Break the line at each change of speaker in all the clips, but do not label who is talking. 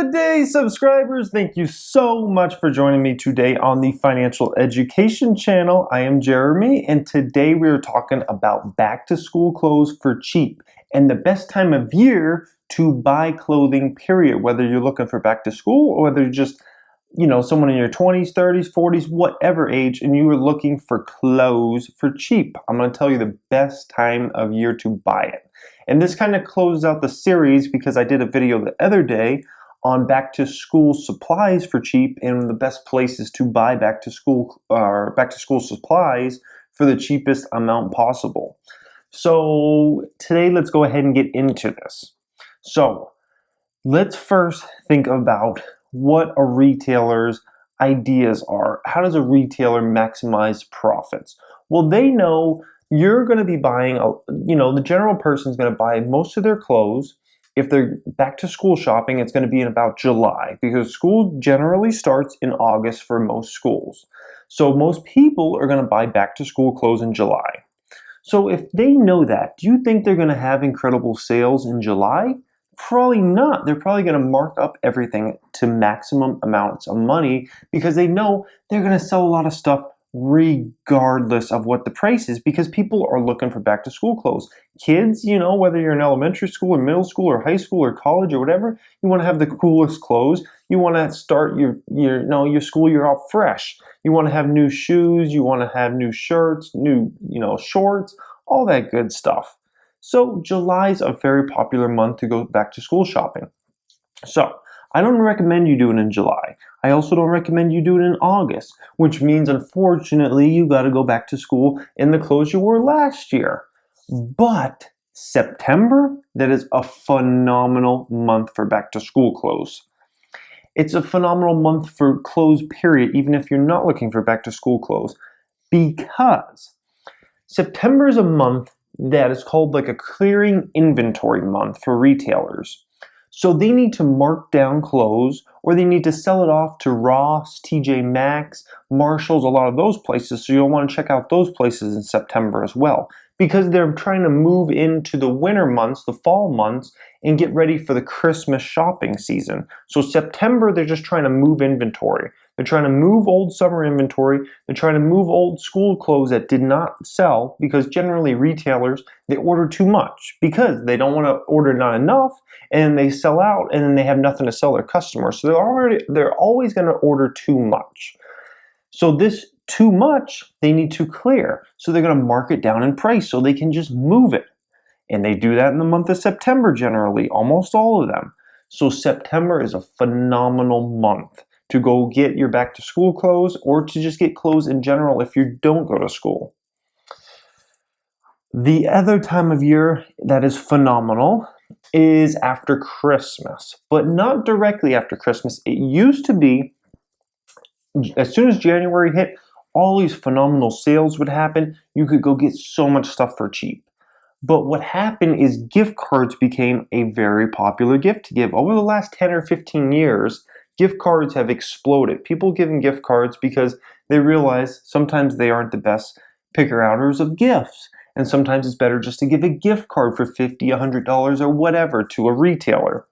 Good day, subscribers. Thank you so much for joining me today on the Financial Education Channel. I am Jeremy, and today we are talking about back-to-school clothes for cheap and the best time of year to buy clothing, period. Whether you're looking for back to school or whether you're just, someone in your 20s, 30s, 40s, whatever age, and you are looking for clothes for cheap. I'm going to tell you the best time of year to buy it. And this kind of closes out the series because I did a video the other day on back to school supplies for cheap and the best places to buy back to school supplies for the cheapest amount possible. So today let's go ahead and get into this. So let's first think about what a retailer's ideas are. How does a retailer maximize profits? Well, they know you're going to be buying, the general person is going to buy most of their clothes. If they're back to school shopping, it's going to be in about July because school generally starts in August for most schools. So most people are going to buy back to school clothes in July. So if they know that, do you think they're going to have incredible sales in July? Probably not. They're probably going to mark up everything to maximum amounts of money because they know they're going to sell a lot of stuff regardless of what the price is because people are looking for back to school clothes. Kids, whether you're in elementary school or middle school or high school or college or whatever, you want to have the coolest clothes. You want to start your school year off fresh. You want to have new shoes, you want to have new shirts, new, shorts, all that good stuff. So July is a very popular month to go back to school shopping. So I don't recommend you do it in July. I also don't recommend you do it in August, which means unfortunately you got to go back to school in the clothes you wore last year. But September, that is a phenomenal month for back to school clothes. It's a phenomenal month for clothes, period, even if you're not looking for back to school clothes, because September is a month that is called like a clearing inventory month for retailers. So they need to mark down clothes or they need to sell it off to Ross, TJ Maxx, Marshalls, a lot of those places. So you'll want to check out those places in September as well because they're trying to move into the winter months, the fall months, and get ready for the Christmas shopping season. So September, they're just trying to move inventory. They're trying to move old summer inventory. They're trying to move old school clothes that did not sell because generally retailers, they order too much because they don't want to order not enough and they sell out and then they have nothing to sell their customers. So they're always going to order too much. So this too much, they need to clear. So they're going to mark it down in price so they can just move it. And they do that in the month of September generally, almost all of them. So September is a phenomenal month to go get your back to school clothes or to just get clothes in general if you don't go to school. The other time of year that is phenomenal is after Christmas, but not directly after Christmas. It used to be as soon as January hit, all these phenomenal sales would happen. You could go get so much stuff for cheap. But what happened is gift cards became a very popular gift to give. Over the last 10 or 15 years, gift cards have exploded. People giving gift cards because they realize sometimes they aren't the best picker-outers of gifts. And sometimes it's better just to give a gift card for $50, $100 or whatever to a retailer.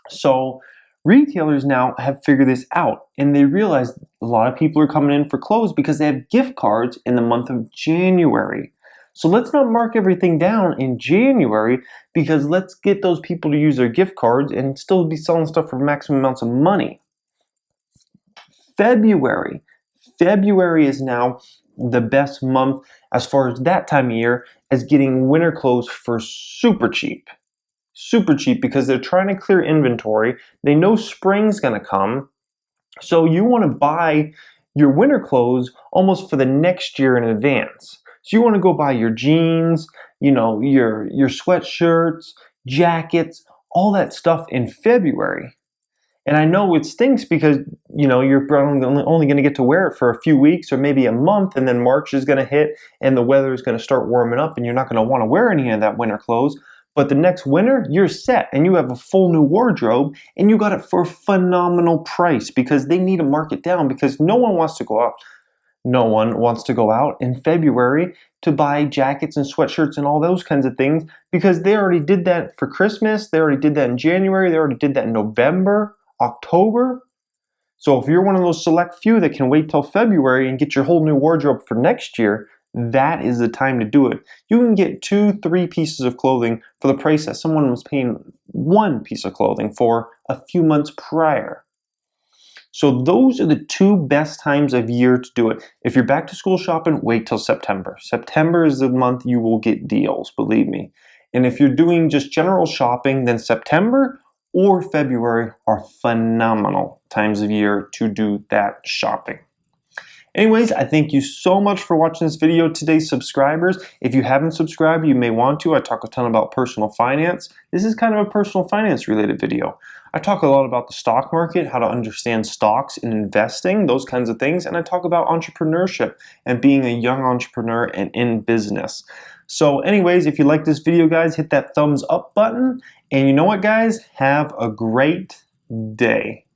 So retailers now have figured this out and they realize a lot of people are coming in for clothes because they have gift cards in the month of January. So let's not mark everything down in January because let's get those people to use their gift cards and still be selling stuff for maximum amounts of money. February is now the best month as far as that time of year as getting winter clothes for super cheap. Super cheap because they're trying to clear inventory. They know spring's going to come. So you want to buy your winter clothes almost for the next year in advance. So you want to go buy your jeans, your sweatshirts, jackets, all that stuff in February. And I know it stinks because, you're only going to get to wear it for a few weeks or maybe a month, and then March is going to hit and the weather is going to start warming up and you're not going to want to wear any of that winter clothes. But the next winter, you're set and you have a full new wardrobe and you got it for a phenomenal price because they need to mark it down because no one wants to go out. No one wants to go out in February to buy jackets and sweatshirts and all those kinds of things because they already did that for Christmas. They already did that in January. They already did that in November. October. So if you're one of those select few that can wait till February and get your whole new wardrobe for next year, that is the time to do it. You can get 2-3 pieces of clothing for the price that someone was paying one piece of clothing for a few months prior. So those are the 2 best times of year to do it. If you're back to school shopping, wait till September. September is the month you will get deals, believe me. And if you're doing just general shopping, then September or February are phenomenal times of year to do that shopping. Anyways, I thank you so much for watching this video today, subscribers. If you haven't subscribed, you may want to. I talk a ton about personal finance. This is kind of a personal finance related video. I talk a lot about the stock market, how to understand stocks and investing, those kinds of things. And I talk about entrepreneurship and being a young entrepreneur and in business. So anyways, if you like this video, guys, hit that thumbs up button. And you know what, guys? Have a great day.